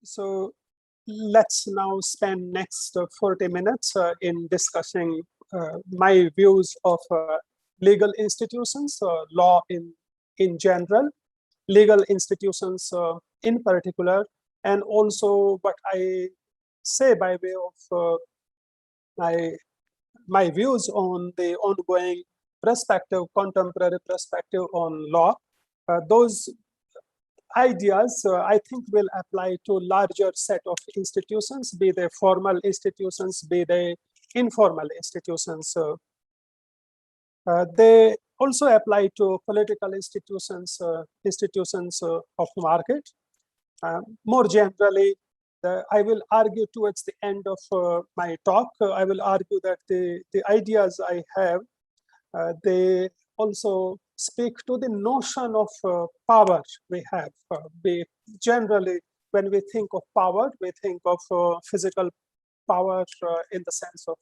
So let's now spend next 40 minutes in discussing my views of legal institutions, law in general, legal institutions in particular, and also what I say by way of my, my views on the ongoing perspective, contemporary perspective on law. Those ideas, I think, will apply to larger set of institutions, be they formal institutions, be they informal institutions. They also apply to political institutions, institutions of market. More generally, I will argue towards the end of my talk, I will argue that the ideas I have, they also speak to the notion of power we have. We generally, when we think of power, we think of physical power in the sense of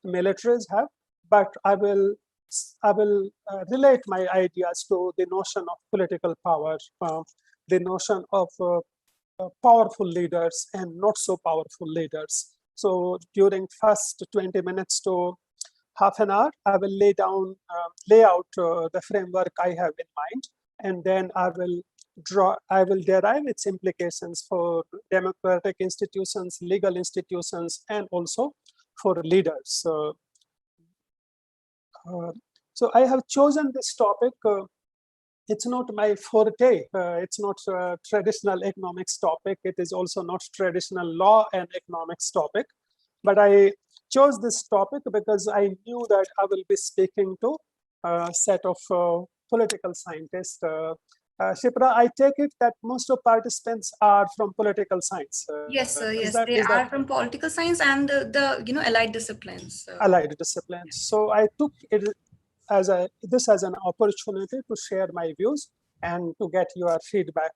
militaries have, but I will relate my ideas to the notion of political power, the notion of powerful leaders and not so powerful leaders. So during first 20 minutes to half an hour, I will lay out the framework I have in mind, and then I will derive its implications for democratic institutions, legal institutions, and also for leaders. So I have chosen this topic. It's not my forte. It's not a traditional economics topic. It is also not traditional law and economics topic. But I chose this topic because I knew that I will be speaking to a set of political scientists. Shipra, I take it that most of participants are from political science. Yes, sir. Yes, they are from political science and the allied disciplines. Allied disciplines. So I took it as an opportunity to share my views and to get your feedback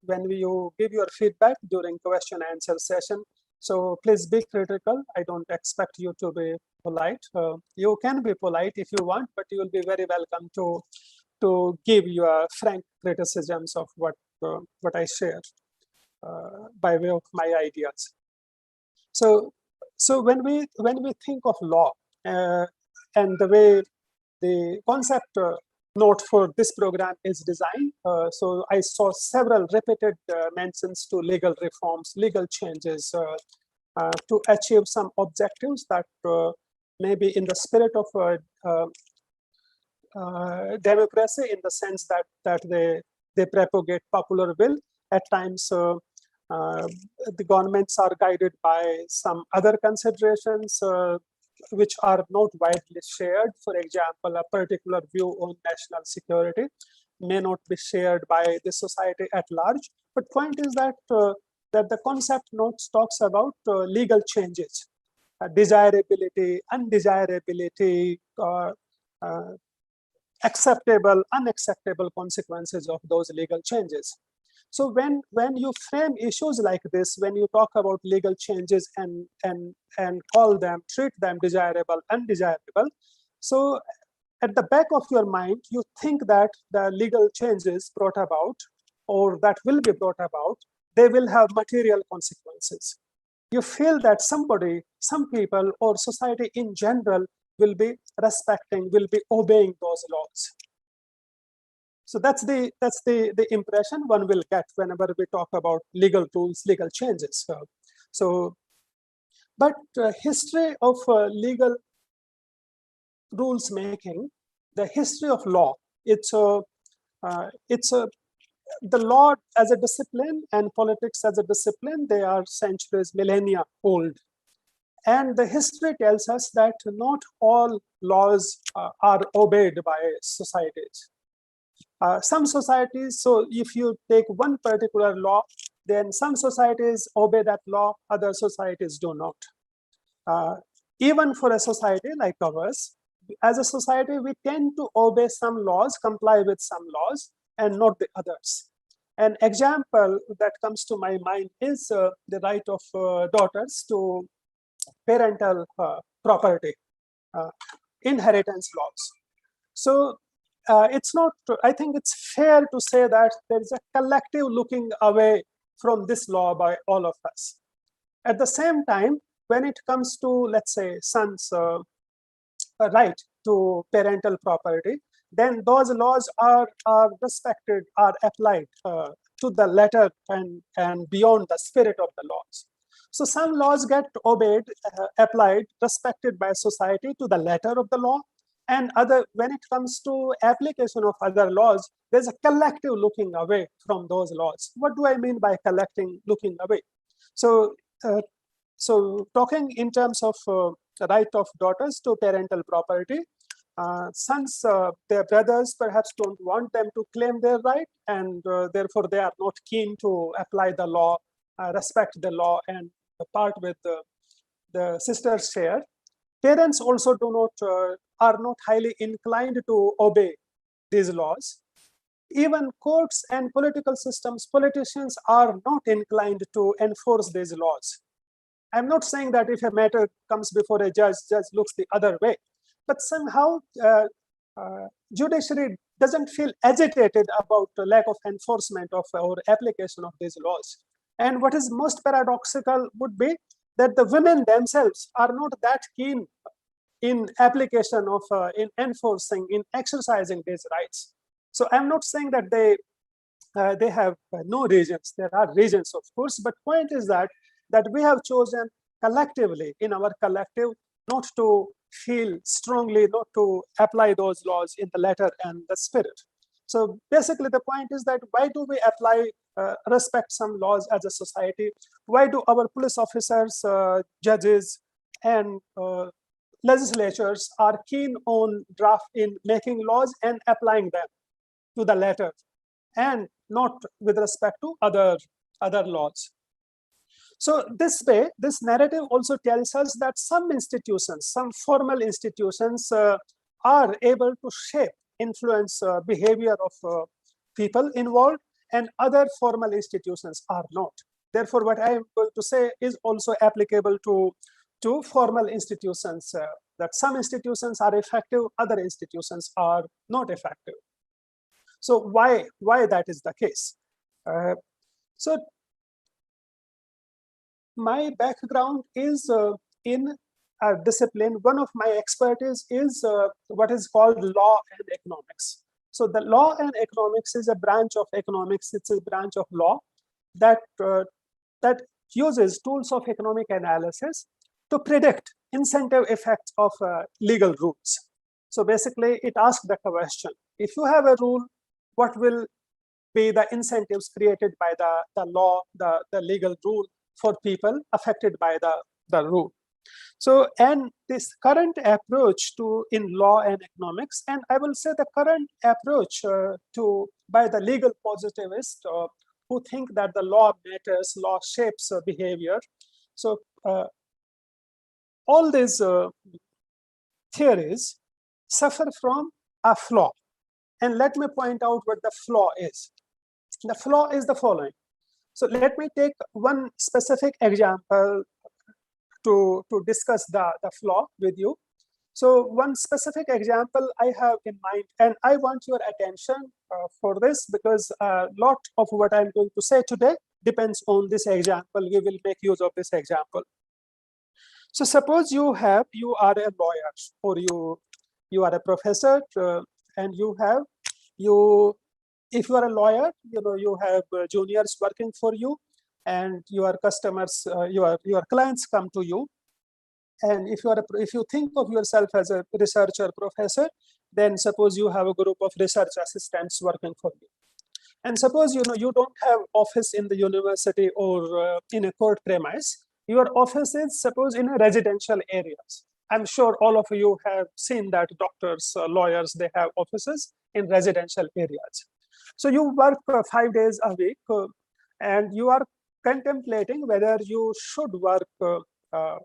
when you give your feedback during question answer session. So please be critical. I don't expect you to be polite. You can be polite if you want, but you will be very welcome to give your frank criticisms of what I share by way of my ideas. So when we think of law and the way the concept note for this program is designed. So I saw several repeated mentions to legal reforms, legal changes to achieve some objectives that may be in the spirit of democracy, in the sense that they propagate popular will. At times, the governments are guided by some other considerations which are not widely shared. For example, a particular view on national security may not be shared by the society at large. But point is that that the concept notes talks about legal changes, desirability, undesirability, acceptable, unacceptable consequences of those legal changes. So when you frame issues like this, when you talk about legal changes and treat them desirable, undesirable, so at the back of your mind, you think that the legal changes brought about or that will be brought about, they will have material consequences. You feel that somebody, some people or society in general will be respecting, will be obeying those laws. So that's the impression one will get whenever we talk about legal rules, legal changes. But history of legal rules making, the history of law, it's the law as a discipline and politics as a discipline, they are centuries, millennia old. And the history tells us that not all laws are obeyed by societies. Some societies, so if you take one particular law, then some societies obey that law, other societies do not. Even for a society like ours, as a society, we tend to obey some laws, comply with some laws, and not the others. An example that comes to my mind is the right of daughters to parental property, inheritance laws. So it's not, I think it's fair to say that there is a collective looking away from this law by all of us. At the same time, when it comes to, let's say, son's right to parental property, then those laws are respected, are applied to the letter and beyond the spirit of the laws. So some laws get obeyed, applied, respected by society to the letter of the law, and when it comes to application of other laws, there's a collective looking away from those laws. What do I mean by collecting looking away? So talking in terms of the right of daughters to parental property, sons, their brothers perhaps don't want them to claim their right, and therefore they are not keen to apply the law, respect the law, and part with the sisters' share. Parents also are not highly inclined to obey these laws. Even courts and political systems, politicians are not inclined to enforce these laws. I'm not saying that if a matter comes before a judge looks the other way, but somehow judiciary doesn't feel agitated about the lack of enforcement of or application of these laws. And what is most paradoxical would be that the women themselves are not that keen in application of, in enforcing, in exercising these rights. So I'm not saying that they have no reasons. There are reasons, of course, but point is that we have chosen collectively, in our collective, not to feel strongly, not to apply those laws in the letter and the spirit. So basically the point is that why do we apply, respect some laws as a society? Why do our police officers, judges, and legislatures are keen on in making laws and applying them to the letter, and not with respect to other laws? So this way, this narrative also tells us that some institutions, some formal institutions are able to shape, influence behavior of people involved, and other formal institutions are not. Therefore, what I am going to say is also applicable to formal institutions, that some institutions are effective, other institutions are not effective. So why that is the case? So my background is in a discipline. One of my expertise is what is called law and economics. So the law and economics is a branch of economics. It's a branch of law that uses tools of economic analysis to predict incentive effects of legal rules. So basically, it asks the question: if you have a rule, what will be the incentives created by the law, the legal rule, for people affected by the rule? So, and this current approach in law and economics, and I will say the current approach by the legal positivists who think that the law matters, law shapes behavior. So all these theories suffer from a flaw. And let me point out what the flaw is. The flaw is the following. So let me take one specific example to discuss the flaw with you. So one specific example I have in mind, and I want your attention for this, because a lot of what I'm going to say today depends on this example. We will make use of this example. So suppose you are a lawyer, or you are a professor, and if you are a lawyer, you have juniors working for you, and your customers, your clients come to you. And if you think of yourself as a researcher professor, then suppose you have a group of research assistants working for you. And suppose you don't have office in the university or in a court premise. Your office is, suppose, in a residential areas. I'm sure all of you have seen that doctors, lawyers, they have offices in residential areas. So you work 5 days a week, and you are contemplating whether you should work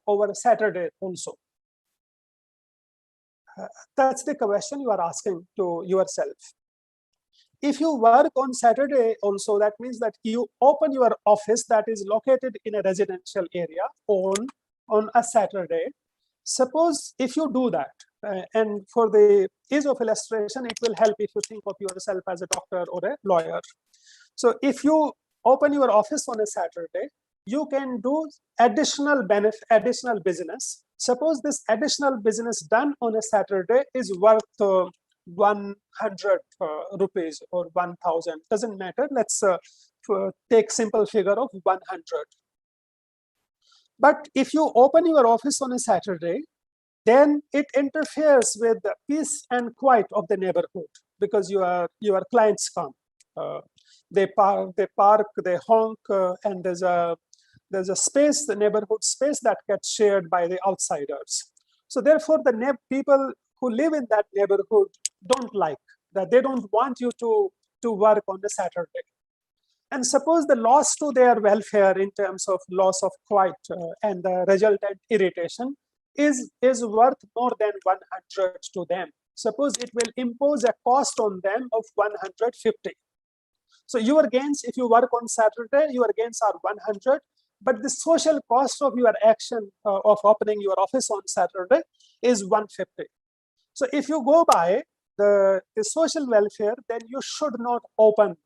over a Saturday also. That's the question you are asking to yourself. If you work on Saturday also, that means that you open your office that is located in a residential area on a Saturday. Suppose if you do that, and for the ease of illustration, it will help if you think of yourself as a doctor or a lawyer. So if you open your office on a Saturday, you can do additional business. Suppose this additional business done on a Saturday is worth 100 rupees or 1000, doesn't matter. Let's take simple figure of 100. But if you open your office on a Saturday, then it interferes with the peace and quiet of the neighborhood, because your clients come. They park, they honk, and there's a space, the neighborhood space, that gets shared by the outsiders. So therefore, the people who live in that neighborhood don't like that. They don't want you to work on a Saturday. And suppose the loss to their welfare in terms of loss of quiet and the resultant irritation is worth more than 100 to them. Suppose it will impose a cost on them of 150. So your gains, if you work on Saturday, your gains are 100, but the social cost of your action of opening your office on Saturday is 150. So if you go by the social welfare, then you should not open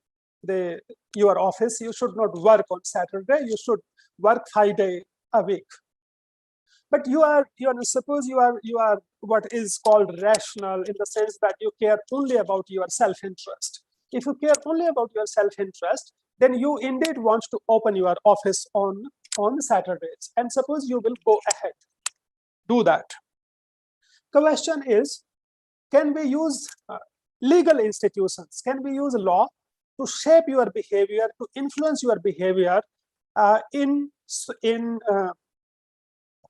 your office. You should not work on Saturday. You should work 5 days a week. But suppose you are what is called rational, in the sense that you care only about your self-interest. If you care only about your self-interest, then you indeed want to open your office on Saturdays. And suppose you will go ahead, do that. The question is, can we use legal institutions? Can we use law to shape your behavior, to influence your behavior in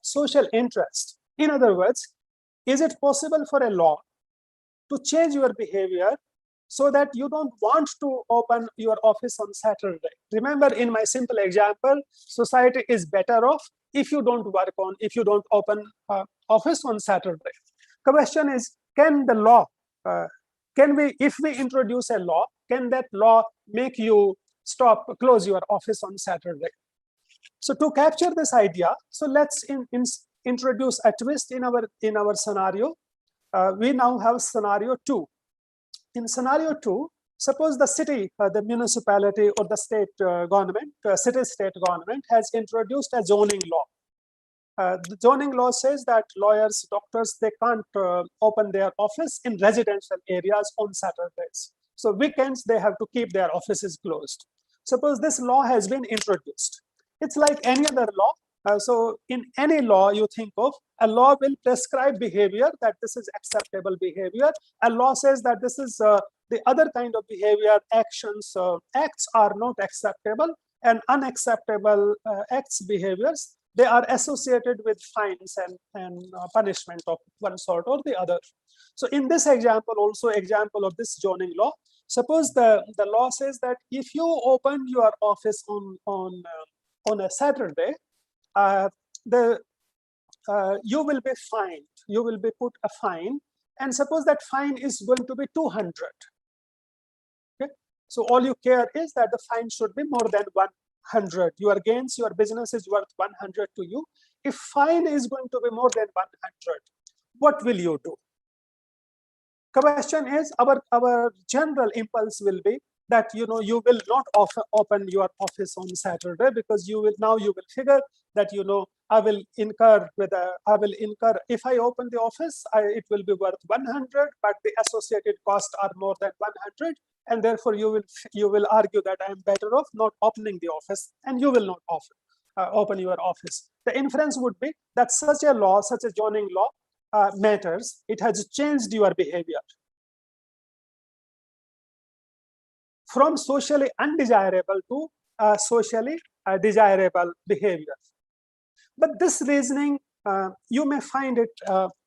social interest? In other words, is it possible for a law to change your behavior so that you don't want to open your office on Saturday? Remember, in my simple example, society is better off if you don't open office on Saturday. The question is, can the law, if we introduce a law, can that law make you close your office on Saturday? So to capture this idea, so let's introduce a twist in our scenario. We now have scenario 2. In scenario 2, suppose the city, the municipality, or the state government, city-state government has introduced a zoning law. The zoning law says that lawyers, doctors, they can't open their office in residential areas on Saturdays. So weekends, they have to keep their offices closed. Suppose this law has been introduced. It's like any other law. So in any law you think of, a law will prescribe behavior, that this is acceptable behavior. A law says that this is the other kind of behavior, actions, acts are not acceptable, and unacceptable acts, behaviors, they are associated with fines and punishment of one sort or the other. So in this example, also example of this zoning law, suppose the law says that if you open your office on a Saturday, you will be fined. You will be put a fine, and suppose that fine is going to be 200. Okay, so all you care is that the fine should be more than 100. Your gains, your business is worth 100 to you. If fine is going to be more than 100, what will you do? Question is, our general impulse will be that you will not open your office on Saturday, because you will figure that I will incur if I open the office, it will be worth 100, but the associated costs are more than 100, and therefore you will argue that I am better off not opening the office, and you will not open your office. The inference would be that such a law, such a zoning law matters. It has changed your behavior from socially undesirable to socially desirable behavior. But this reasoning, you may find it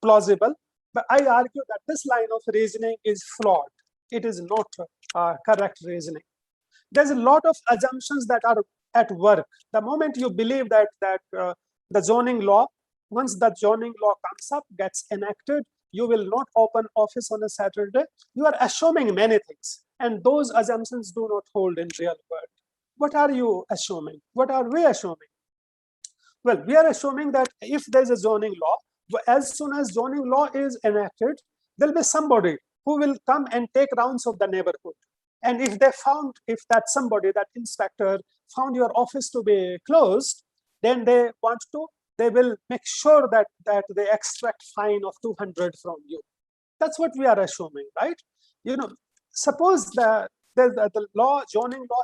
plausible, but I argue that this line of reasoning is flawed. It is not correct reasoning. There's a lot of assumptions that are at work. The moment you believe that the zoning law, once the zoning law comes up, gets enacted, you will not open office on a Saturday, you are assuming many things. And those assumptions do not hold in real world. What are you assuming? What are we assuming? Well, we are assuming that if there's a zoning law, as soon as zoning law is enacted, there'll be somebody who will come and take rounds of the neighborhood. And if they found, if that somebody, that inspector found your office to be closed, then they will make sure that they extract fine of 200 from you. That's what we are assuming, right? Suppose the zoning law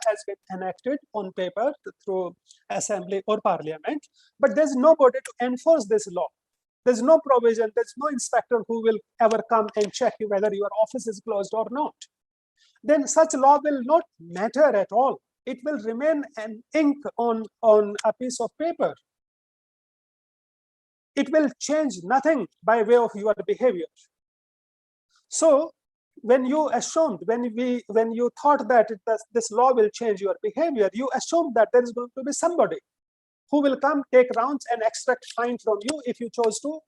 has been enacted on paper through assembly or parliament, but there's nobody to enforce this law. There's no provision, there's no inspector who will ever come and check whether your office is closed or not. Then such law will not matter at all. It will remain an ink on a piece of paper. It will change nothing by way of your behavior. So when you assumed, when you thought that this law will change your behavior, you assumed that there is going to be somebody who will come, take rounds, and extract fine from you if you chose to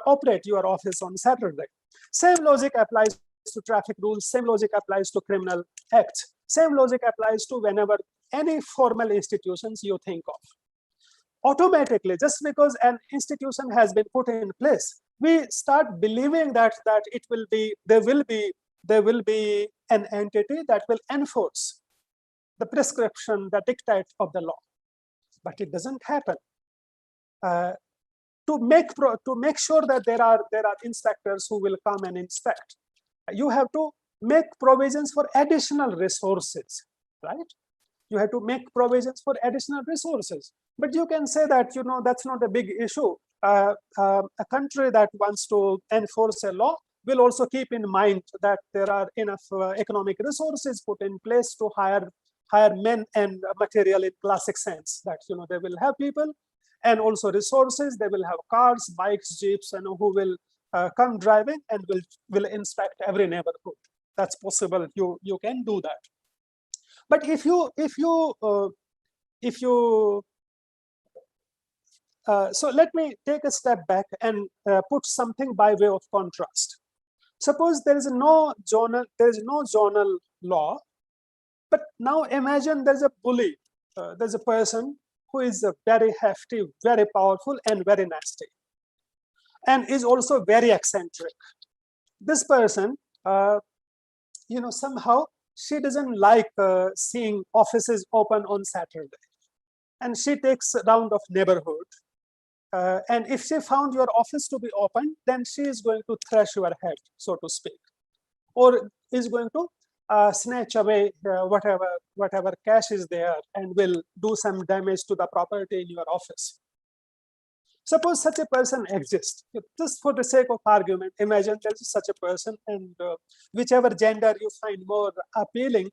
operate your office on Saturday. Same logic applies to traffic rules, same logic applies to criminal acts, same logic applies to whenever any formal institutions you think of. Automatically, just because an institution has been put in place, we start believing that there will be an entity that will enforce the prescription, the dictate of the law. But it doesn't happen. To make sure that there are inspectors who will come and inspect, you have to make provisions for additional resources, right? You have to make provisions for additional resources. But you can say that, that's not a big issue. A country that wants to enforce a law will also keep in mind that there are enough economic resources put in place to hire men and material in classic sense, that they will have people and also resources. They will have cars, bikes, jeeps, who will come driving and will inspect every neighborhood. That's possible. You can do that. But if you so let me take a step back and put something by way of contrast. Suppose there is no zonal law, but now imagine there's a bully, there's a person who is very hefty, very powerful, and very nasty, and is also very eccentric. This person, somehow she doesn't like seeing offices open on Saturday, and she takes a round of neighborhood. And if she found your office to be open, then she is going to thrash your head, so to speak, or is going to snatch away whatever cash is there and will do some damage to the property in your office. Suppose such a person exists. Just for the sake of argument, imagine there's such a person, and whichever gender you find more appealing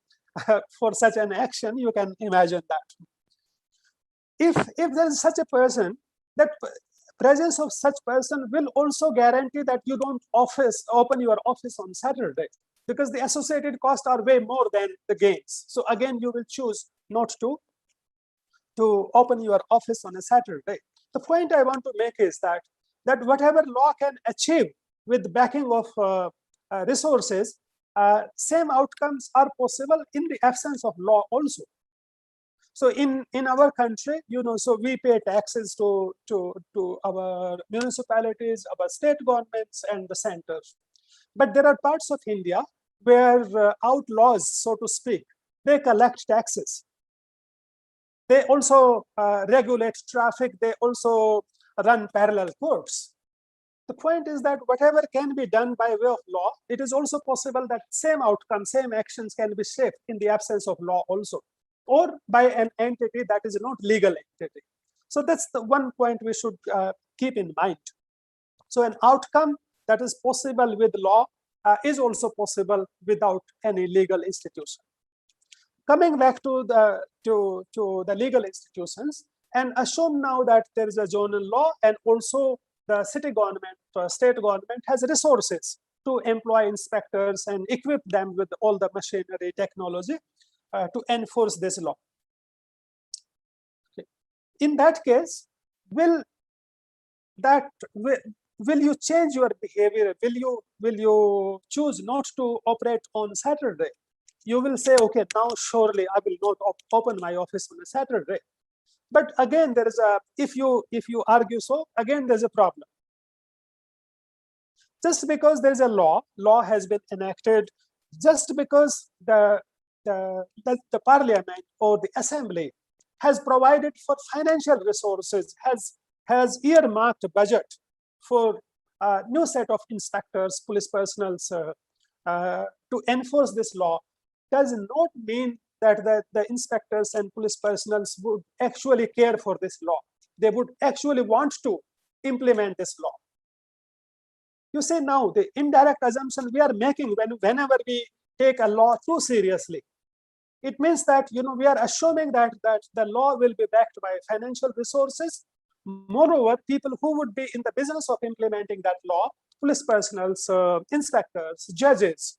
for such an action, you can imagine that. If there's such a person, that presence of such person will also guarantee that you don't open your office on Saturday, because the associated costs are way more than the gains. So again, you will choose not to open your office on a Saturday. The point I want to make is that whatever law can achieve with the backing of resources, same outcomes are possible in the absence of law also. So in our country, so we pay taxes to our municipalities, our state governments, and the centers. But there are parts of India where outlaws, so to speak, they collect taxes. They also regulate traffic. They also run parallel courts. The point is that whatever can be done by way of law, it is also possible that same outcome, same actions can be shaped in the absence of law also, or by an entity that is not legal entity. So that's the one point we should keep in mind. So an outcome that is possible with law is also possible without any legal institution. Coming back to the legal institutions, and assume now that there is a zonal law, and also the city government, state government has resources to employ inspectors and equip them with all the machinery, technology to enforce this law. Okay. In that case, will you change your behavior? Will you choose not to operate on Saturday? You will say, okay, now surely I will not open my office on a Saturday. But again, there is if you argue so, again there's a problem. Just because there's a law has been enacted, just because the the parliament or the assembly has provided for financial resources, has earmarked budget for a new set of inspectors, police personnel to enforce this law, does not mean that the inspectors and police personnel would actually care for this law. They would actually want to implement this law. You say now the indirect assumption we are making whenever we take a law too seriously. It means that we are assuming that the law will be backed by financial resources. Moreover, people who would be in the business of implementing that law, police personnel, inspectors, judges,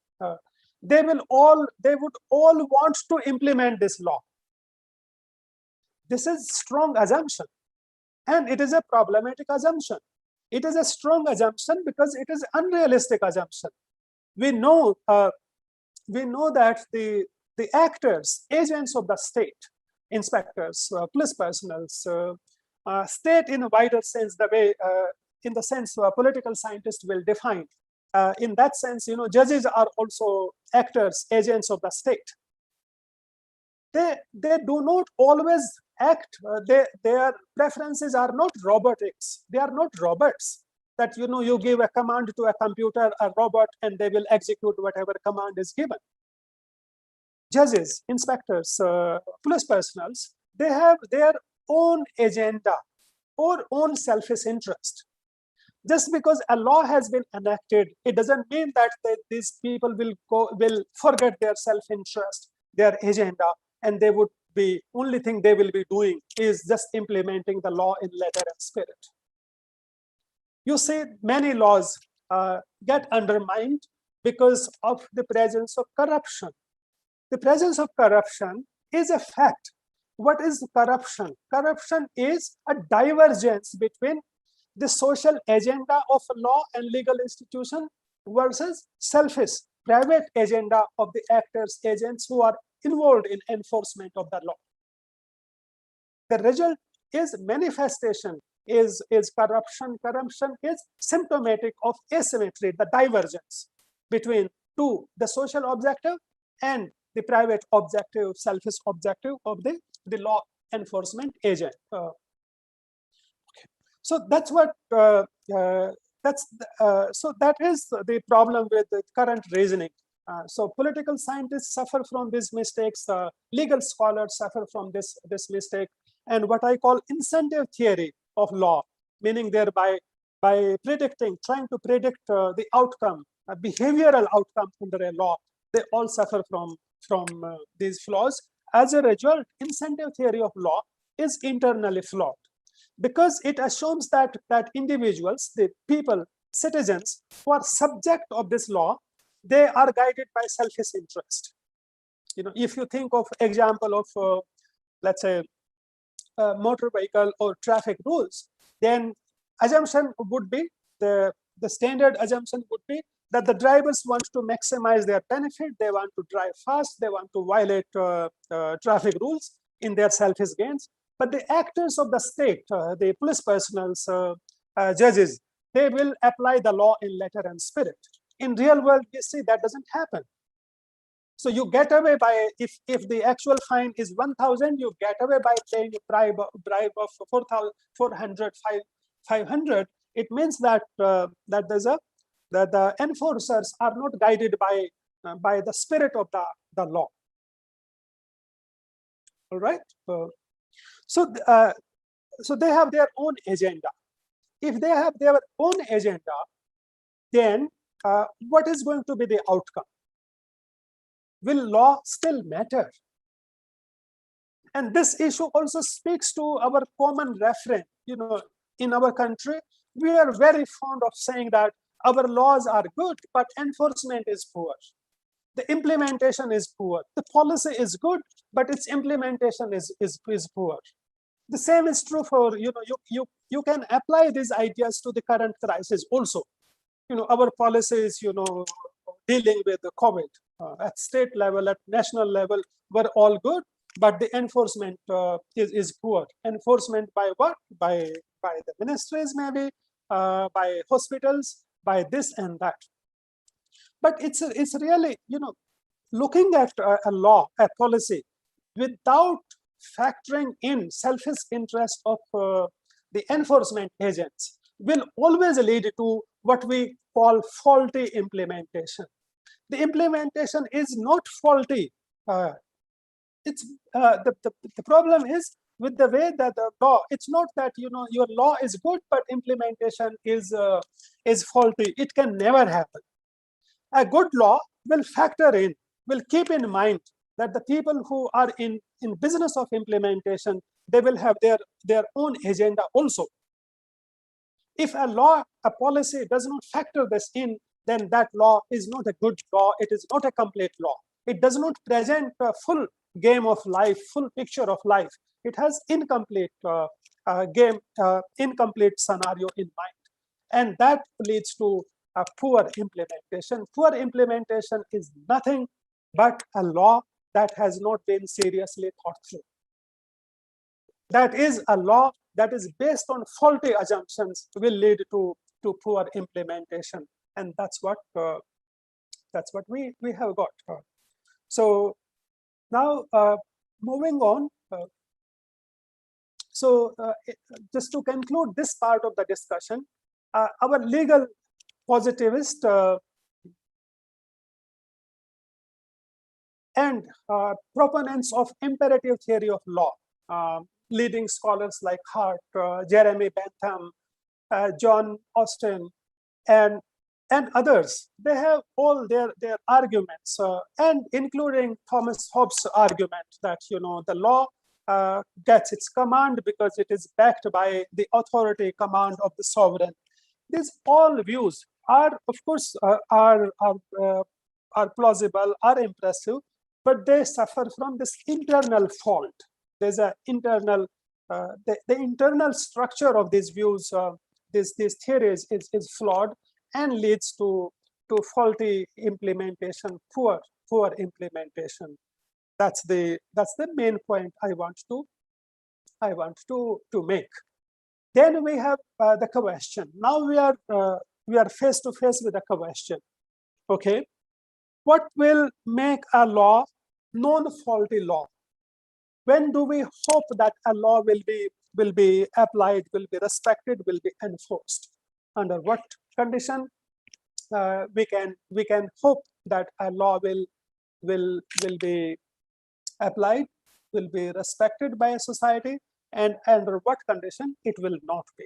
they would all want to implement this law. This is strong assumption, and it is a problematic assumption. It is a strong assumption because it is unrealistic assumption. We know that the actors, agents of the state, inspectors, police personnel, state in a wider sense, the way in the sense political scientists will define. In that sense, judges are also actors, agents of the state. They do not always act. Their preferences are not robotics. They are not robots. That you give a command to a computer, a robot, and they will execute whatever command is given. Judges, inspectors, police personnel, they have their own agenda or own selfish interest. Just because a law has been enacted, it doesn't mean that these people will forget their self-interest, their agenda, and they would be only thing they will be doing is just implementing the law in letter and spirit. You see, many laws get undermined because of the presence of corruption. The presence of corruption is a fact. What is corruption? Corruption is a divergence between the social agenda of a law and legal institution versus selfish private agenda of the actors, agents who are involved in enforcement of the law. The result is manifestation is corruption. Corruption is symptomatic of asymmetry, the divergence between the social objective and the private objective, selfish objective of the law enforcement agent. So that's what so that is the problem with the current reasoning. So political scientists suffer from these mistakes. Legal scholars suffer from this mistake, and what I call incentive theory of law, meaning thereby by trying to predict the outcome, a behavioral outcome under a law, they all suffer from these flaws. As a result, incentive theory of law is internally flawed because it assumes that individuals, the people, citizens who are subject of this law, they are guided by selfish interest. If you think of example of let's say motor vehicle or traffic rules, then assumption would be the standard assumption would be that the drivers want to maximize their benefit. They want to drive fast. They want to violate traffic rules in their selfish gains. But the actors of the state, the police personnel, judges, they will apply the law in letter and spirit. In real world, we see that doesn't happen. So you get away by, if the actual fine is 1,000, you get away by paying a bribe of 400, 500. It means that that the enforcers are not guided by the spirit of the law. All right. So they have their own agenda. If they have their own agenda, then what is going to be the outcome? Will law still matter? And this issue also speaks to our common refrain. In our country, we are very fond of saying that our laws are good, but enforcement is poor. The implementation is poor. The policy is good, but its implementation is poor. The same is true for, you can apply these ideas to the current crisis also. Our policies, dealing with the COVID at state level, at national level, were all good, but the enforcement is poor. Enforcement by what? By the ministries, maybe, by hospitals, by this and that. But it's really, looking at a law, a policy, without factoring in selfish interest of the enforcement agents will always lead to what we call faulty implementation. The implementation is not faulty. It's the problem is with the way that the law. It's not that your law is good, but implementation is faulty. It can never happen. A good law will factor in, will keep in mind that the people who are in business of implementation, they will have their own agenda also. If a law, a policy does not factor this in, then that law is not a good law. It is not a complete law. It does not present a full game of life, full picture of life. It has incomplete incomplete scenario in mind. And that leads to a poor implementation. Poor implementation is nothing but a law that has not been seriously thought through. That is a law that is based on faulty assumptions will lead to poor implementation, and that's what we have got. So now moving on. Just to conclude this part of the discussion, our legal positivist and proponents of imperative theory of law, leading scholars like Hart, Jeremy Bentham, John Austin, and others, they have all their arguments, and including Thomas Hobbes' argument that the law gets its command because it is backed by the authority command of the sovereign. These all views are, of course, are plausible, are impressive, but they suffer from this internal fault. There's an internal, the internal structure of these views, these theories is flawed and leads to faulty implementation, poor implementation. That's the main point I want to make. Then we have the question. Now we are face to face with a question. Okay, what will make a law non-faulty law? When do we hope that a law will be applied, will be respected, will be enforced? Under what condition we can hope that a law will be applied, will be respected by a society, and under what condition it will not be?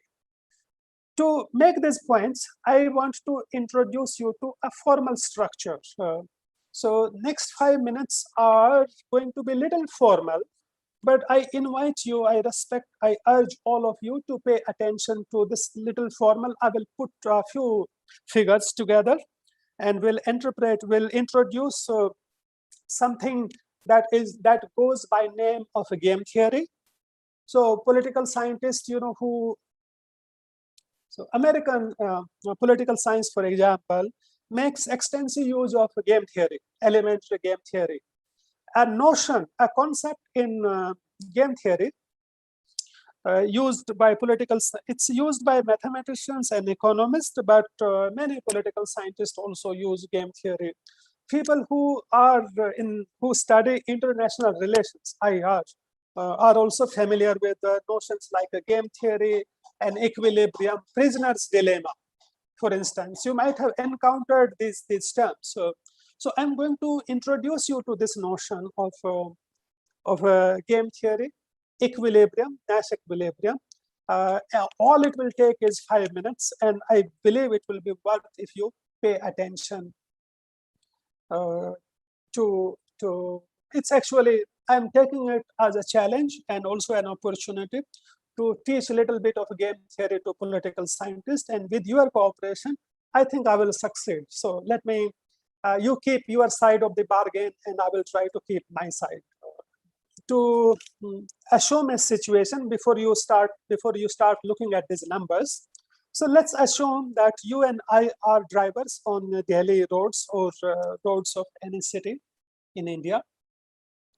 To make these points, I want to introduce you to a formal structure. So next 5 minutes are going to be little formal, but I invite you, I urge all of you to pay attention to this little formal. I will put a few figures together and will introduce something that goes by name of a game theory. So political scientists, American political science, for example, makes extensive use of game theory, elementary game theory. A notion, a concept in game theory used by it's used by mathematicians and economists, but many political scientists also use game theory. People who study international relations, IR, are also familiar with notions like a game theory and equilibrium, prisoner's dilemma, for instance. You might have encountered these terms. So I'm going to introduce you to this notion of game theory, equilibrium, Nash equilibrium. All it will take is 5 minutes, and I believe it will be worth if you pay attention to. It's actually, I'm taking it as a challenge and also an opportunity to teach a little bit of game theory to political scientists, and with your cooperation, I think I will succeed. So let me, you keep your side of the bargain, and I will try to keep my side. To assume a situation before you start looking at these numbers. So let's assume that you and I are drivers on Delhi roads or roads of any city in India.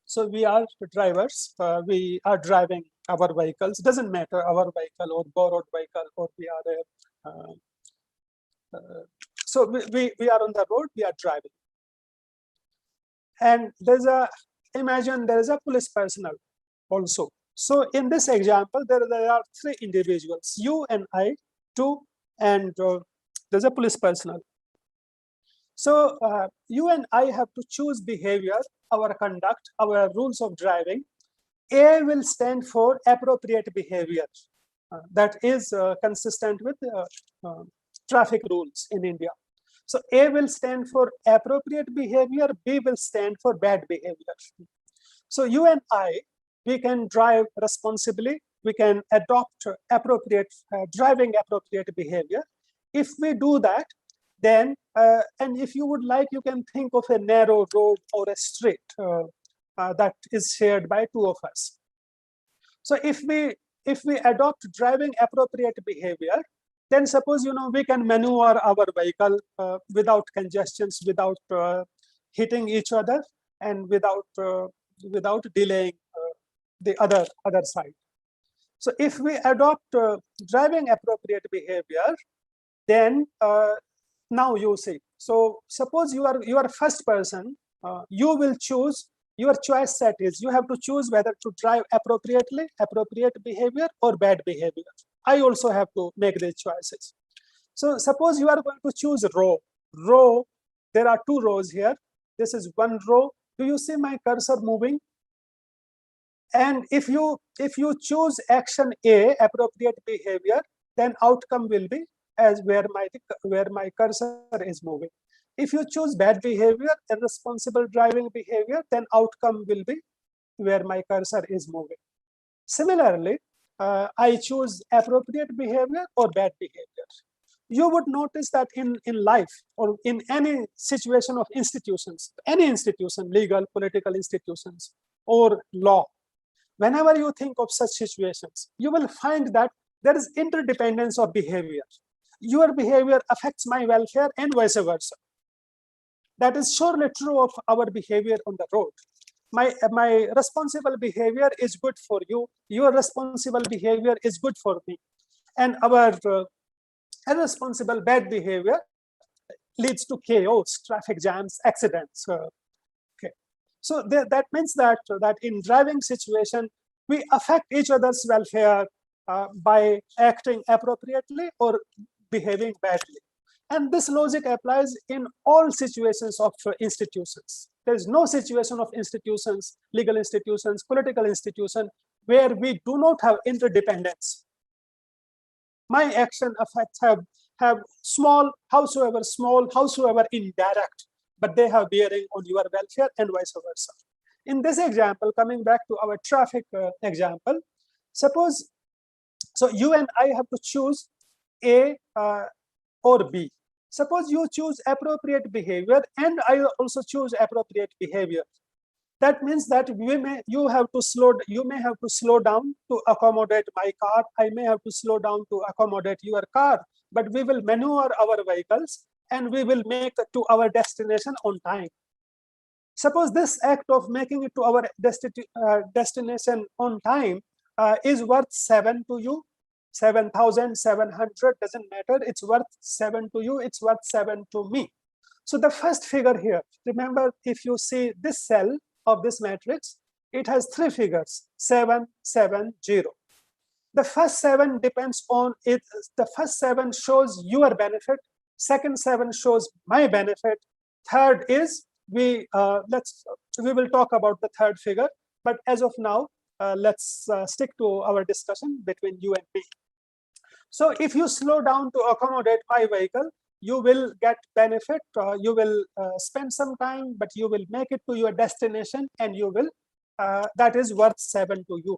So we are drivers. We are driving our vehicles. Doesn't matter our vehicle or borrowed vehicle, or we are. So we are on the road. We are driving. And imagine there is a police personnel also. So in this example, there are three individuals, you and I, two, and there's a police personnel. So you and I have to choose behavior, our conduct, our rules of driving. A will stand for appropriate behavior. That is consistent with traffic rules in India. So A will stand for appropriate behavior, B will stand for bad behavior. So you and I, we can drive responsibly, we can adopt appropriate driving appropriate behavior. If we do that, then, and if you would like, you can think of a narrow road or a street that is shared by two of us. So if we adopt driving appropriate behavior, then suppose we can maneuver our vehicle without congestions, without hitting each other, and without delaying the other side. So if we adopt driving appropriate behavior, then now you see. So suppose you are first person, you will choose. Your choice set is you have to choose whether to drive appropriately, appropriate behavior, or bad behavior. I also have to make these choices. So suppose you are going to choose row. Row, there are two rows here. This is one row. Do you see my cursor moving? And if you choose action A, appropriate behavior, then outcome will be as where my cursor is moving. If you choose bad behavior, irresponsible driving behavior, then outcome will be where my cursor is moving. Similarly, I choose appropriate behavior or bad behavior. You would notice that in life or in any situation of institutions, any institution, legal, political institutions, or law, whenever you think of such situations, you will find that there is interdependence of behavior. Your behavior affects my welfare and vice versa. That is surely true of our behavior on the road. My responsible behavior is good for you. Your responsible behavior is good for me. And our irresponsible bad behavior leads to chaos, traffic jams, accidents. Okay. So that means that in driving situation, we affect each other's welfare by acting appropriately or behaving badly. And this logic applies in all situations of institutions. There is no situation of institutions, legal institutions, political institutions, where we do not have interdependence. My action effects have howsoever indirect, but they have bearing on your welfare and vice versa. In this example, coming back to our traffic example, suppose, so you and I have to choose A or B. Suppose you choose appropriate behavior and I also choose appropriate behavior. That means that you may have to slow down to accommodate my car. I may have to slow down to accommodate your car, but we will maneuver our vehicles and we will make it to our destination on time. Suppose this act of making it to our destination on time is worth 7 to you. 7,700 doesn't matter. It's worth 7 to you. It's worth 7 to me. So the first figure here, remember, if you see this cell of this matrix, it has three figures, 7, 7, 0. The first 7 depends on it. The first 7 shows your benefit. Second 7 shows my benefit. Third is we will talk about the third figure. But as of now, let's stick to our discussion between you and me. So if you slow down to accommodate my vehicle, you will get benefit. You will spend some time, but you will make it to your destination, and you will that is worth 7 to you.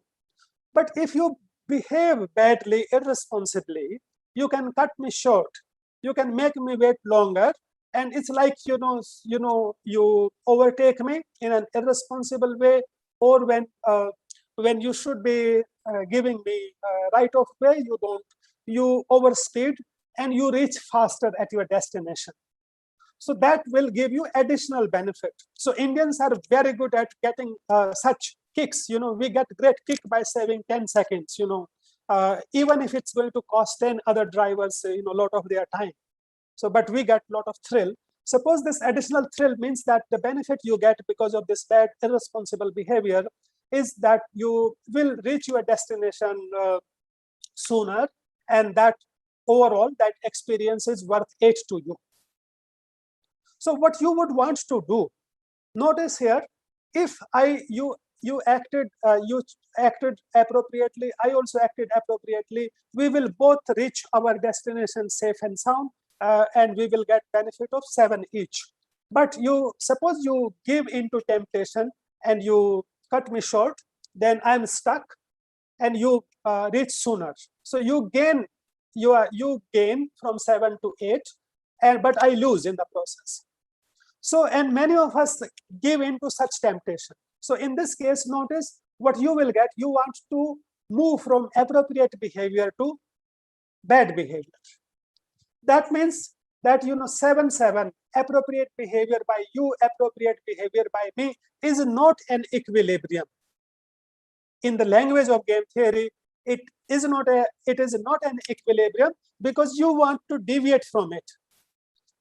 But if you behave badly, irresponsibly, you can cut me short. You can make me wait longer, and it's like you overtake me in an irresponsible way, or when you should be giving me right of way, you don't. You overspeed and you reach faster at your destination. So that will give you additional benefit. So Indians are very good at getting such kicks. We get great kick by saving 10 seconds. Even if it's going to cost 10 other drivers, a lot of their time. So, but we get a lot of thrill Suppose this additional thrill means that the benefit you get because of this bad, irresponsible behavior is that you will reach your destination sooner, and that overall that experience is worth it to you. So what you would want to do, notice here, if you acted appropriately, I also acted appropriately, we will both reach our destination safe and sound, and we will get benefit of 7 each. But you suppose you give into temptation and you cut me short, then I'm stuck, and you reach sooner. So you gain from 7 to 8, but I lose in the process. So, and many of us give into such temptation. So in this case, notice what you will get. You want to move from appropriate behavior to bad behavior. That means that 7-7, appropriate behavior by you, appropriate behavior by me, is not an equilibrium. In the language of game theory, it is not an equilibrium because you want to deviate from it.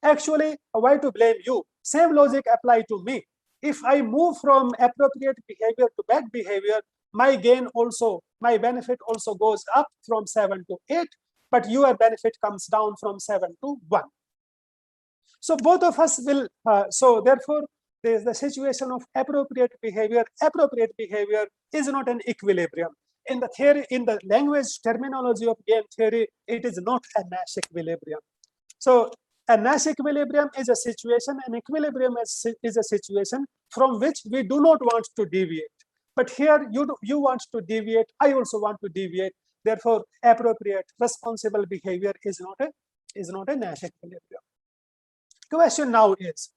Actually, why to blame you? Same logic apply to me. If I move from appropriate behavior to bad behavior, my benefit also goes up from 7 to 8, but your benefit comes down from 7 to 1. So both of us will, so therefore, there is the situation of appropriate behavior. Appropriate behavior is not an equilibrium. In the theory, in the language terminology of game theory, it is not a Nash equilibrium. So a Nash equilibrium is a situation, an equilibrium is a situation from which we do not want to deviate. But here you want to deviate, I also want to deviate. Therefore, appropriate, responsible behavior is not a Nash equilibrium. Question now is,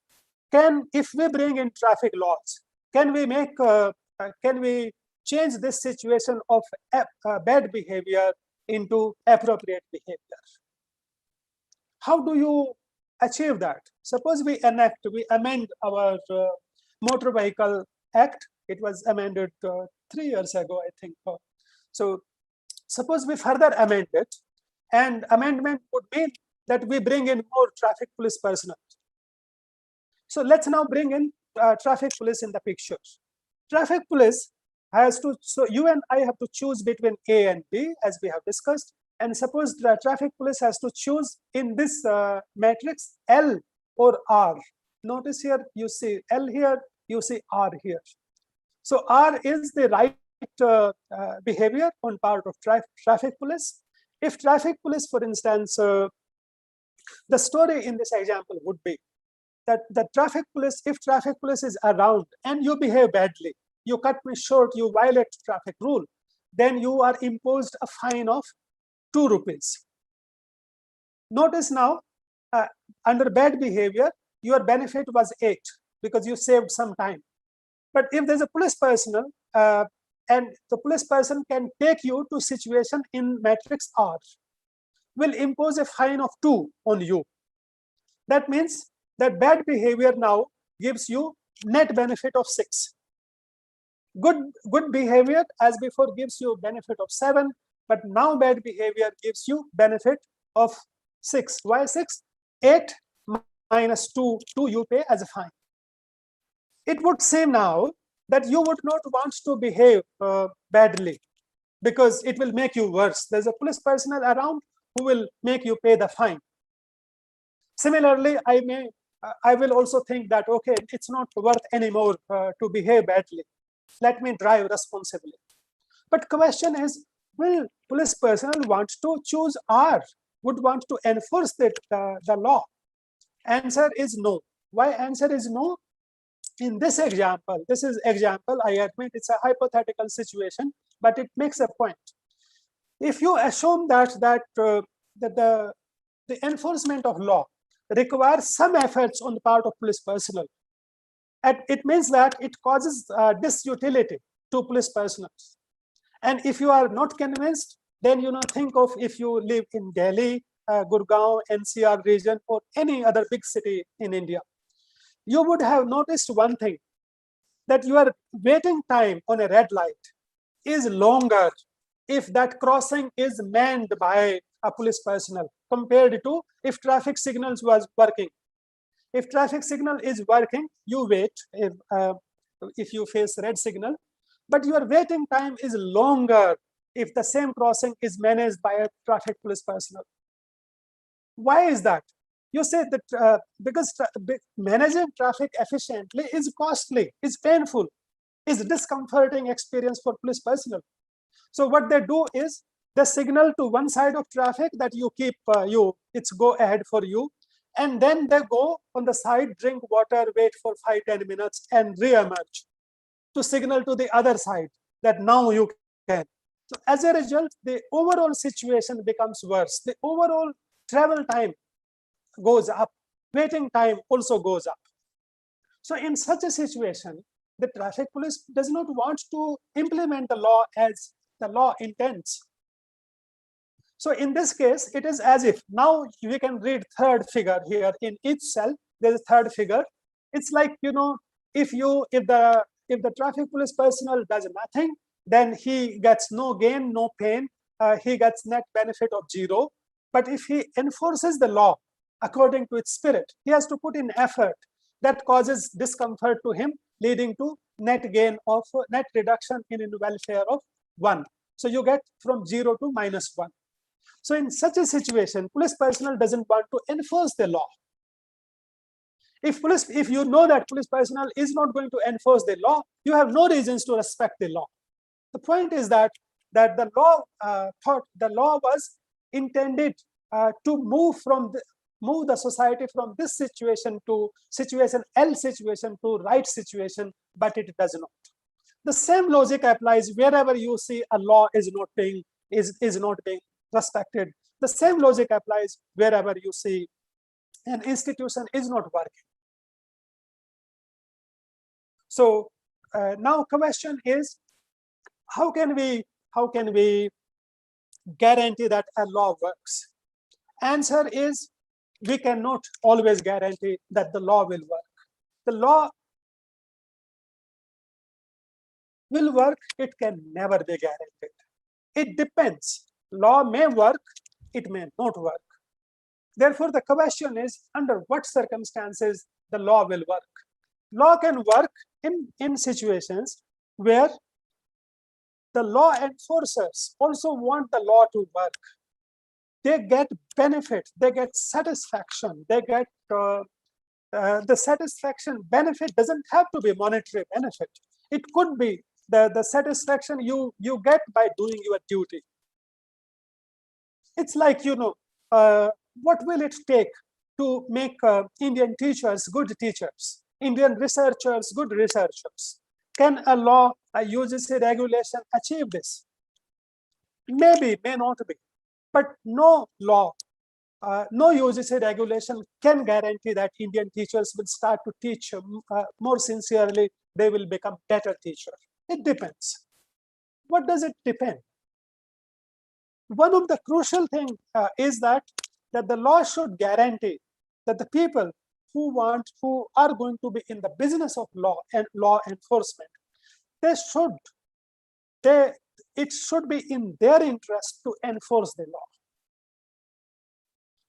if we bring in traffic laws, can we change this situation of bad behavior into appropriate behavior? How do you achieve that? Suppose we amend our Motor Vehicle Act. It was amended 3 years ago, I think. So suppose we further amend it, and amendment would mean that we bring in more traffic police personnel. So let's now bring in traffic police in the picture. Traffic police has to, so you and I have to choose between A and B, as we have discussed. And suppose the traffic police has to choose in this matrix L or R. Notice here, you see L here, you see R here. So R is the right behavior on part of traffic police. If traffic police, for instance, the story in this example would be that the traffic police, if traffic police is around and you behave badly, you cut me short, you violate traffic rule, then you are imposed a fine of 2 rupees. Notice now, under bad behavior, your benefit was 8 because you saved some time. But if there's a police personnel, and the police person can take you to situation in matrix R, will impose a fine of 2 on you. That means that bad behavior now gives you net benefit of 6. Good behavior, as before, gives you benefit of 7, but now bad behavior gives you benefit of 6. Why 6? 8 minus 2 you pay as a fine. It would seem now that you would not want to behave badly because it will make you worse. There's a police personnel around who will make you pay the fine. Similarly, I will also think that, okay, it's not worth anymore to behave badly. Let me drive responsibly. But question is, will police personnel want to choose R, would want to enforce the law? Answer is no. Why answer is no? In this example, I admit it's a hypothetical situation, but it makes a point. If you assume that the enforcement of law requires some efforts on the part of police personnel, and it means that it causes disutility to police personnel. And if you are not convinced, then think of if you live in Delhi, Gurgaon, NCR region, or any other big city in India. You would have noticed one thing, that your waiting time on a red light is longer if that crossing is manned by a police personnel compared to if traffic signals was working. If traffic signal is working, you wait if you face red signal, but your waiting time is longer if the same crossing is managed by a traffic police personnel. Why is that? You say that because managing traffic efficiently is costly, is painful, is discomforting experience for police personnel. So what they do is they signal to one side of traffic that you keep it's go ahead for you, and then they go on the side, drink water, wait for 5-10 minutes, and re-emerge to signal to the other side that now you can. So as a result, the overall situation becomes worse. The overall travel time goes up, waiting time also goes up. So in such a situation, the traffic police does not want to implement the law as the law intends. So in this case, it is as if now we can read third figure here. In each cell, there is a third figure. It's like, if the traffic police personnel does nothing, then he gets no gain, no pain. He gets net benefit of 0. But if he enforces the law according to its spirit, he has to put in effort that causes discomfort to him, leading to net gain of net reduction in welfare of 1. So you get from 0 to -1. So in such a situation, police personnel doesn't want to enforce the law. If you know that police personnel is not going to enforce the law, you have no reasons to respect the law. The point is that the law was intended to move the society from this situation to situation L situation to right situation, but it does not. The same logic applies wherever you see a law is not being respected. The same logic applies wherever you see an institution is not working. So now question is, how can we guarantee that a law works? Answer is, we cannot always guarantee that the law will work. The law will work, it can never be guaranteed. It depends. Law may work, it may not work. Therefore, the question is, under what circumstances the law will work? Law can work in situations where the law enforcers also want the law to work. They get benefit, they get satisfaction, they get the satisfaction benefit doesn't have to be monetary benefit. It could be the satisfaction you get by doing your duty. It's like, what will it take to make Indian teachers good teachers, Indian researchers good researchers? Can a law, a UGC regulation achieve this? Maybe, may not be. But no law, no UGC regulation can guarantee that Indian teachers will start to teach more sincerely, they will become better teachers. It depends. What does it depend? One of the crucial things is that the law should guarantee that the people who are going to be in the business of law and law enforcement, it should be in their interest to enforce the law.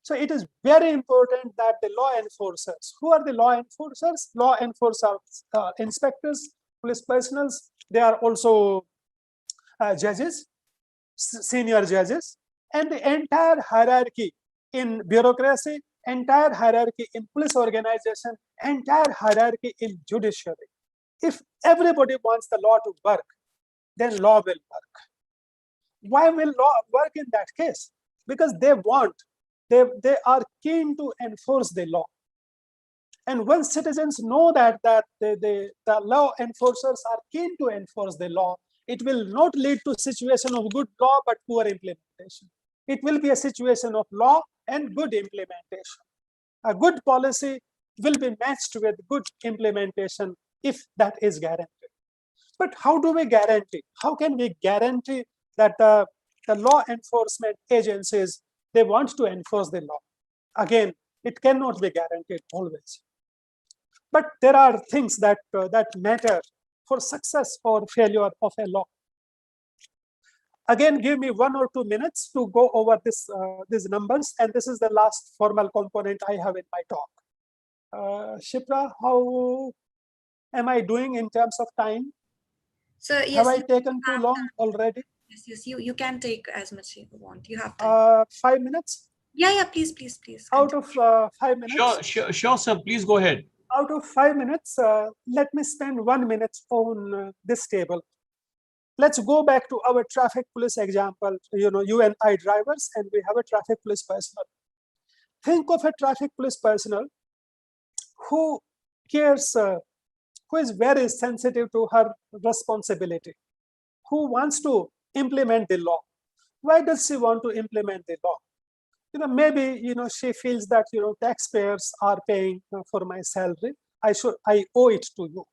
So it is very important that the law enforcers, who are the law enforcers? Law enforcers, inspectors, police personnel, they are also judges, senior judges, and the entire hierarchy in bureaucracy, entire hierarchy in police organization, entire hierarchy in judiciary. If everybody wants the law to work, then law will work. Why will law work in that case? Because they are keen to enforce the law. And once citizens know that the law enforcers are keen to enforce the law, it will not lead to a situation of good law but poor implementation. It will be a situation of law and good implementation. A good policy will be matched with good implementation if that is guaranteed. But how do we guarantee? How can we guarantee that the law enforcement agencies, they want to enforce the law? Again, it cannot be guaranteed always. But there are things that matter for success or failure of a law. Again, give me 1 or 2 minutes to go over these numbers, and this is the last formal component I have in my talk. Shipra, how am I doing in terms of time? So yes, Have I taken too long already? Yes, you can take as much you want. You have time. 5 minutes? Yeah, please. Out Continue. of 5 minutes? Sure, sir. Please go ahead. Out of 5 minutes, let me spend 1 minute on this table. Let's go back to our traffic police example. You and I drivers, and we have a traffic police personnel. Think of a traffic police personnel who cares, who is very sensitive to her responsibility, who wants to implement the law. Why does she want to implement the law? Maybe she feels that taxpayers are paying for my salary. I owe it to you.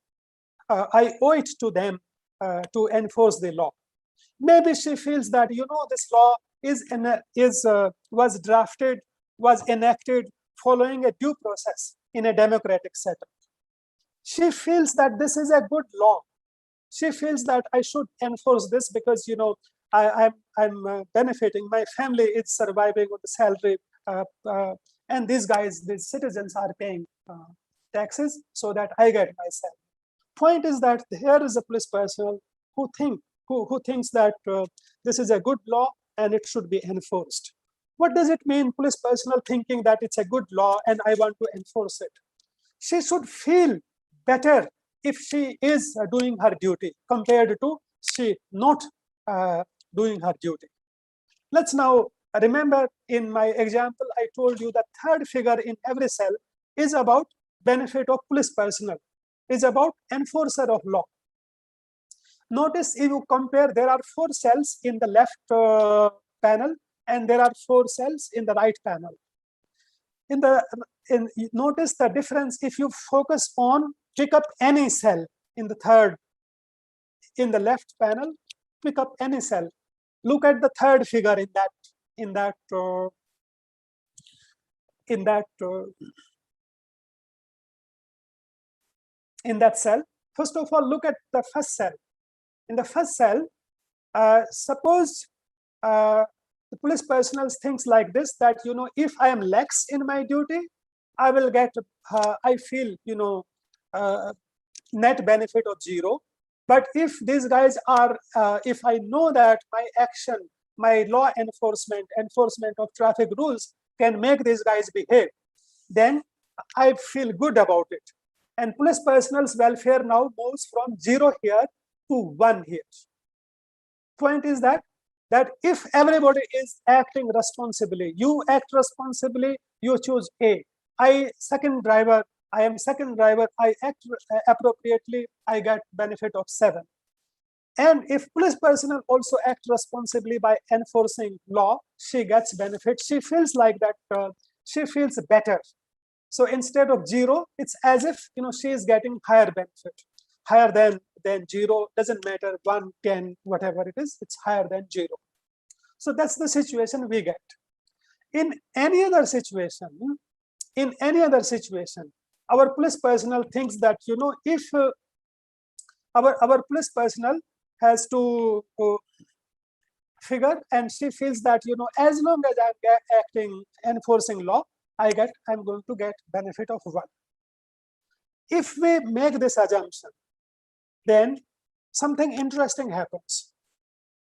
I owe it to them to enforce the law. Maybe she feels that this law was drafted, was enacted following a due process in a democratic setup. She feels that this is a good law. She feels that I should enforce this because I'm benefiting. My family is surviving on the salary, and these citizens are paying taxes so that I get my salary. Point is that here is a police personnel who thinks that this is a good law and it should be enforced. What does it mean, police personnel thinking that it's a good law and I want to enforce it? She should feel better if she is doing her duty compared to she not doing her duty. Let's now remember, in my example, I told you that third figure in every cell is about benefit of police personnel, is about enforcer of law. Notice if you compare, there are 4 cells in the left panel and there are 4 cells in the right panel. Notice the difference if you focus on pick up any cell in the left panel, pick up any cell. Look at the third figure in that cell. First of all, look at the first cell. In the first cell, suppose the police personnel thinks like this, that if I am lax in my duty, I will get I feel net benefit of 0. But if these guys are if I know that my action, my law enforcement of traffic rules can make these guys behave, then I feel good about it. And police personnel's welfare now moves from 0 here to 1 here. Point is that if everybody is acting responsibly, you act responsibly, you choose A. I am second driver, I act appropriately, I get benefit of 7. And if police personnel also act responsibly by enforcing law, she gets benefit. She feels like that, she feels better. So instead of 0, it's as if she is getting higher benefit, higher than 0. Doesn't matter, 1, 10, whatever it is, it's higher than 0. So that's the situation we get. In any other situation, our police personnel thinks that if our police personnel has to figure, and she feels that as long as I'm enforcing law, I'm going to get benefit of 1. If we make this assumption, then something interesting happens.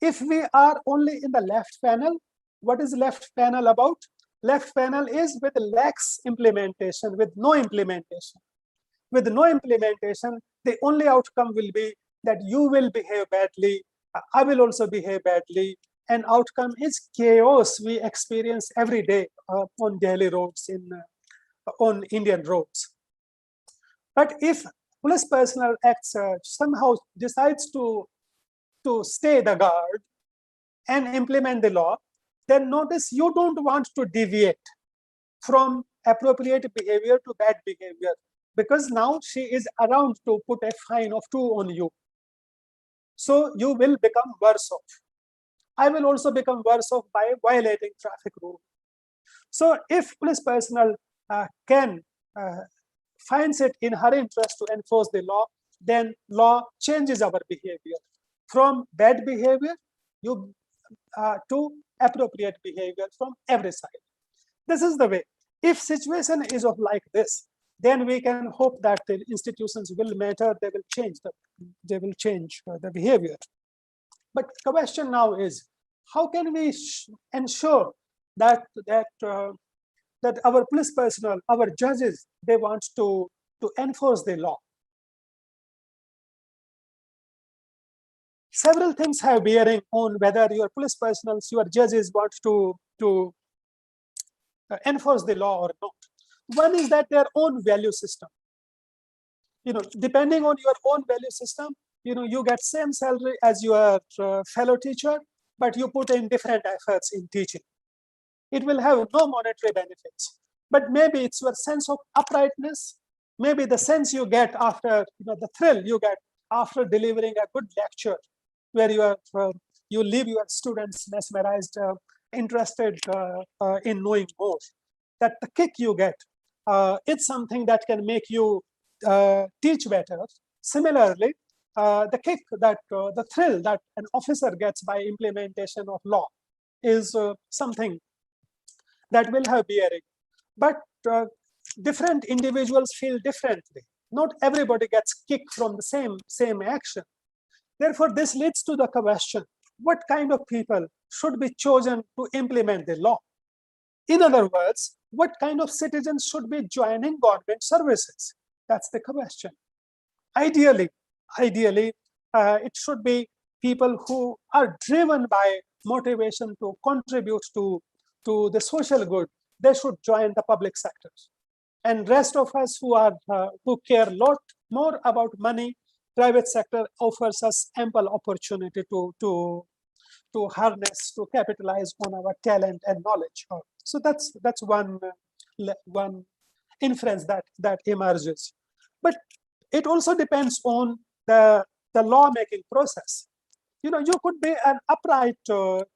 If we are only in the left panel, what is left panel about? Left panel is with lax implementation, with no implementation. With no implementation, the only outcome will be that you will behave badly, I will also behave badly, and outcome is chaos we experience every day on Delhi roads, on Indian roads. But if police personnel acts somehow decides to stay the guard and implement the law, then notice you don't want to deviate from appropriate behavior to bad behavior, because now she is around to put a fine of 2 on you. So you will become worse off. I will also become worse off by violating traffic rule. So if police personnel finds it in her interest to enforce the law, then law changes our behavior from bad behavior to appropriate behavior from every side. This is the way. If situation is of like this, then we can hope that the institutions will matter, they will change the behavior. But the question now is, how can we ensure that our police personnel, our judges, they want to enforce the law? Several things have bearing on whether your police personnel, your judges want to enforce the law or not. One is that their own value system. Depending on your own value system, you get same salary as your fellow teacher, but you put in different efforts in teaching. It will have no monetary benefits, but maybe it's your sense of uprightness, maybe the sense you get after, the thrill you get after delivering a good lecture, where you leave your students mesmerized, interested in knowing more. That the kick you get, it's something that can make you teach better. Similarly, the kick that the thrill that an officer gets by implementation of law is something that will have bearing. But different individuals feel differently. Not everybody gets kicked from the same action. Therefore, this leads to the question, what kind of people should be chosen to implement the law? In other words, what kind of citizens should be joining government services? That's the question. Ideally, it should be people who are driven by motivation to contribute to the social good. They should join the public sector. And rest of us who care a lot more about money, private sector offers us ample opportunity to harness, to capitalize on our talent and knowledge. So that's one inference that emerges. But it also depends on the lawmaking process. You could be an upright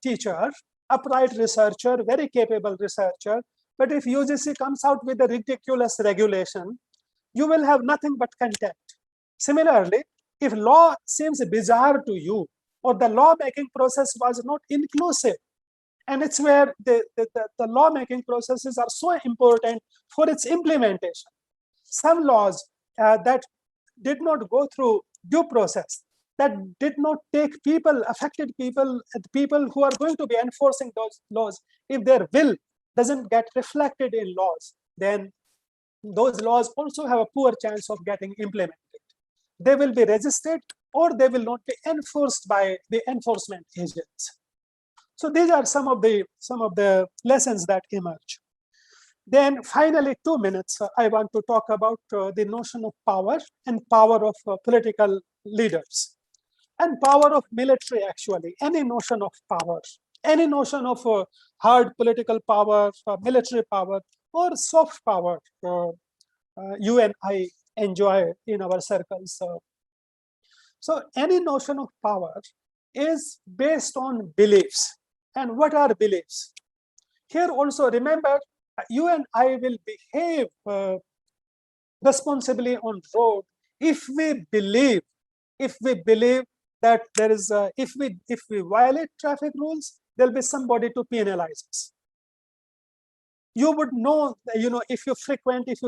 teacher, upright researcher, very capable researcher, but if UGC comes out with a ridiculous regulation, you will have nothing but contempt. Similarly, if law seems bizarre to you, or the lawmaking process was not inclusive, and it's where the lawmaking processes are so important for its implementation. Some laws that did not go through due process, that did not take affected people who are going to be enforcing those laws, if their will doesn't get reflected in laws, then those laws also have a poor chance of getting implemented. They will be resisted, or they will not be enforced by the enforcement agents. So these are some of the lessons that emerge. Then finally, 2 minutes, I want to talk about the notion of power and power of political leaders and power of military. Actually, any notion of power, any notion of hard political power, military power, or soft power, you and I enjoy in our circles. So any notion of power is based on beliefs. And what are beliefs? Here also, remember, you and I will behave responsibly on road if we believe that there is if we violate traffic rules, there'll be somebody to penalize us. You would know, if you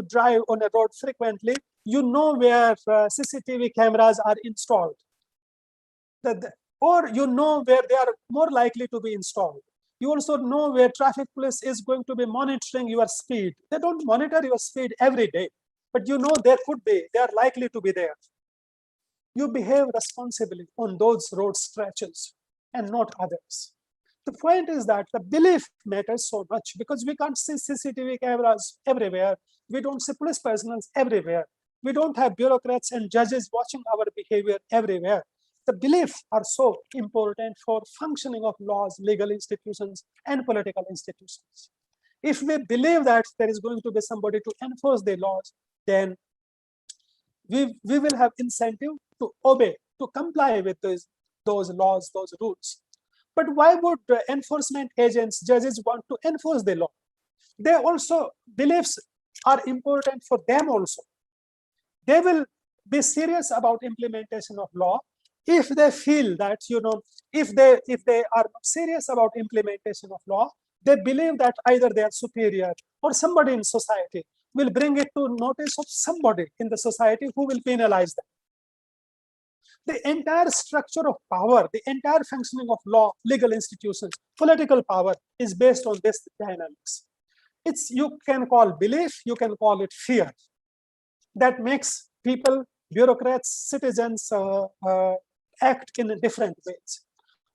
drive on a road frequently, you know where CCTV cameras are installed, or you know where they are more likely to be installed. You also know where traffic police is going to be monitoring your speed. They don't monitor your speed every day, but they are likely to be there. You behave responsibly on those road stretches and not others. The point is that the belief matters so much, because we can't see CCTV cameras everywhere. We don't see police personnel everywhere. We don't have bureaucrats and judges watching our behavior everywhere. The beliefs are so important for functioning of laws, legal institutions, and political institutions. If we believe that there is going to be somebody to enforce the laws, then we will have incentive to obey, to comply with those laws, those rules. But why would enforcement agents, judges want to enforce the law? They also, beliefs are important for them also. They will be serious about implementation of law if they feel that, if they are serious about implementation of law, they believe that either they are superior or somebody in society will bring it to notice of somebody in the society who will penalize them. The entire structure of power, the entire functioning of law, legal institutions, political power is based on this dynamics. You can call belief, you can call it fear. That makes people, bureaucrats, citizens act in different ways.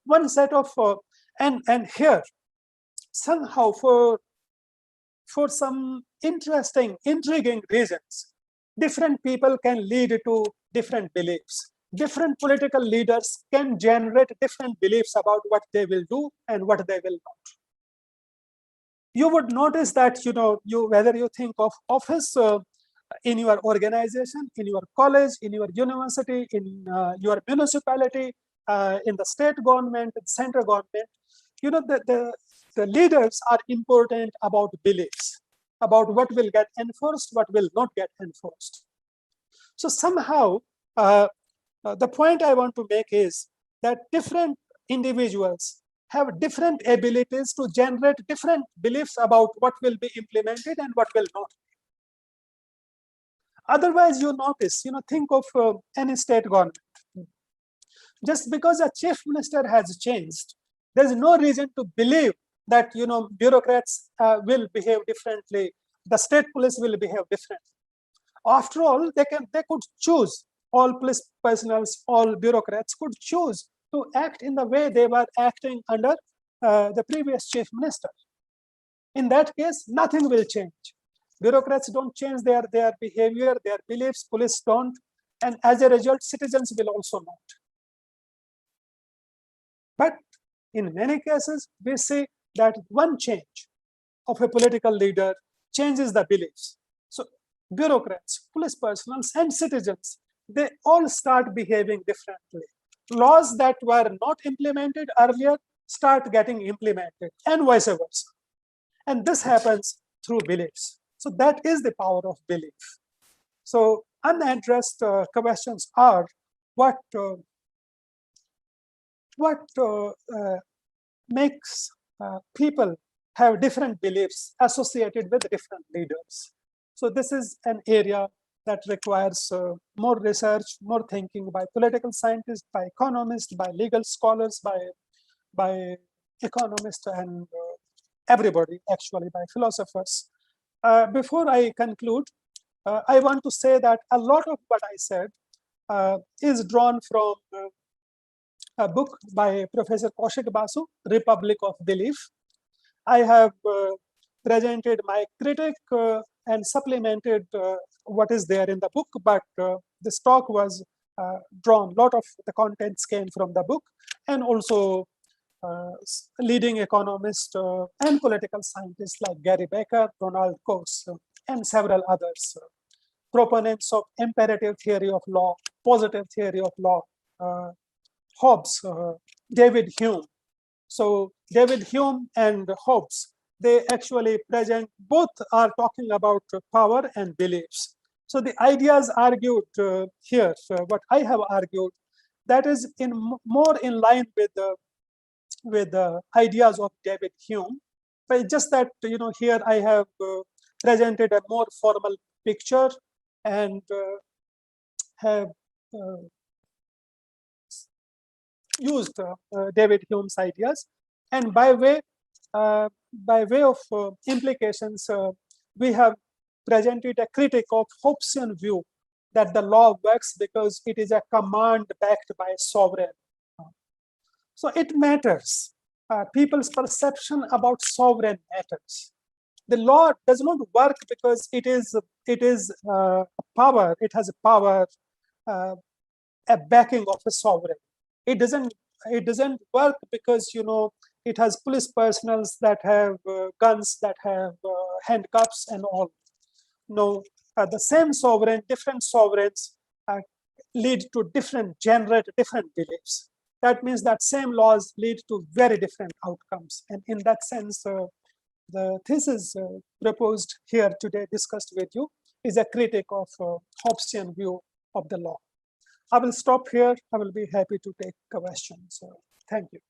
One set of, and here, somehow for some interesting, intriguing reasons, different people can lead to different beliefs. Different political leaders can generate different beliefs about what they will do and what they will not. You would notice that, whether you think of office in your organization, in your college, in your university, in your municipality, in the state government, the central government, the leaders are important about beliefs, about what will get enforced, what will not get enforced. So somehow, the point I want to make is that different individuals have different abilities to generate different beliefs about what will be implemented and what will not. Otherwise, you notice, think of any state government. Just because a chief minister has changed, there's no reason to believe that, bureaucrats will behave differently, the state police will behave differently. After all, they could choose, all police personnel, all bureaucrats could choose to act in the way they were acting under the previous chief minister. In that case, nothing will change. Bureaucrats don't change their behavior, their beliefs, police don't, and as a result, citizens will also not. But in many cases, we see that one change of a political leader changes the beliefs. So bureaucrats, police personnel, and citizens, they all start behaving differently. Laws that were not implemented earlier start getting implemented, and vice versa. And this happens through beliefs. So that is the power of belief. So unaddressed questions are what makes people have different beliefs associated with different leaders. So this is an area that requires more research, more thinking by political scientists, by economists, by legal scholars, by economists, and everybody, actually, by philosophers. Before I conclude, I want to say that a lot of what I said is drawn from a book by Professor Kaushik Basu, Republic of Belief. I have presented my critique and supplemented what is there in the book, but this talk was drawn, a lot of the contents came from the book, and also leading economists and political scientists like Gary Becker, Donald Coase, and several others, proponents of imperative theory of law, positive theory of law, Hobbes, David Hume. So David Hume and Hobbes, they actually present, both are talking about power and beliefs. So the ideas argued here, what I have argued, that is more in line with the ideas of David Hume, but just that, here I have presented a more formal picture and have used David Hume's ideas, and by way of implications, we have presented a critique of Hobbesian view that the law works because it is a command backed by sovereign. So it matters. People's perception about sovereign matters. The law does not work because it is power. It has a power, a backing of a sovereign. It doesn't work because it has police personnel that have guns, that have handcuffs and all. No, the same sovereign, different sovereigns lead to generate different beliefs. That means that same laws lead to very different outcomes. And in that sense, the thesis proposed here today, discussed with you, is a critique of Hobbesian view of the law. I will stop here. I will be happy to take questions. Thank you.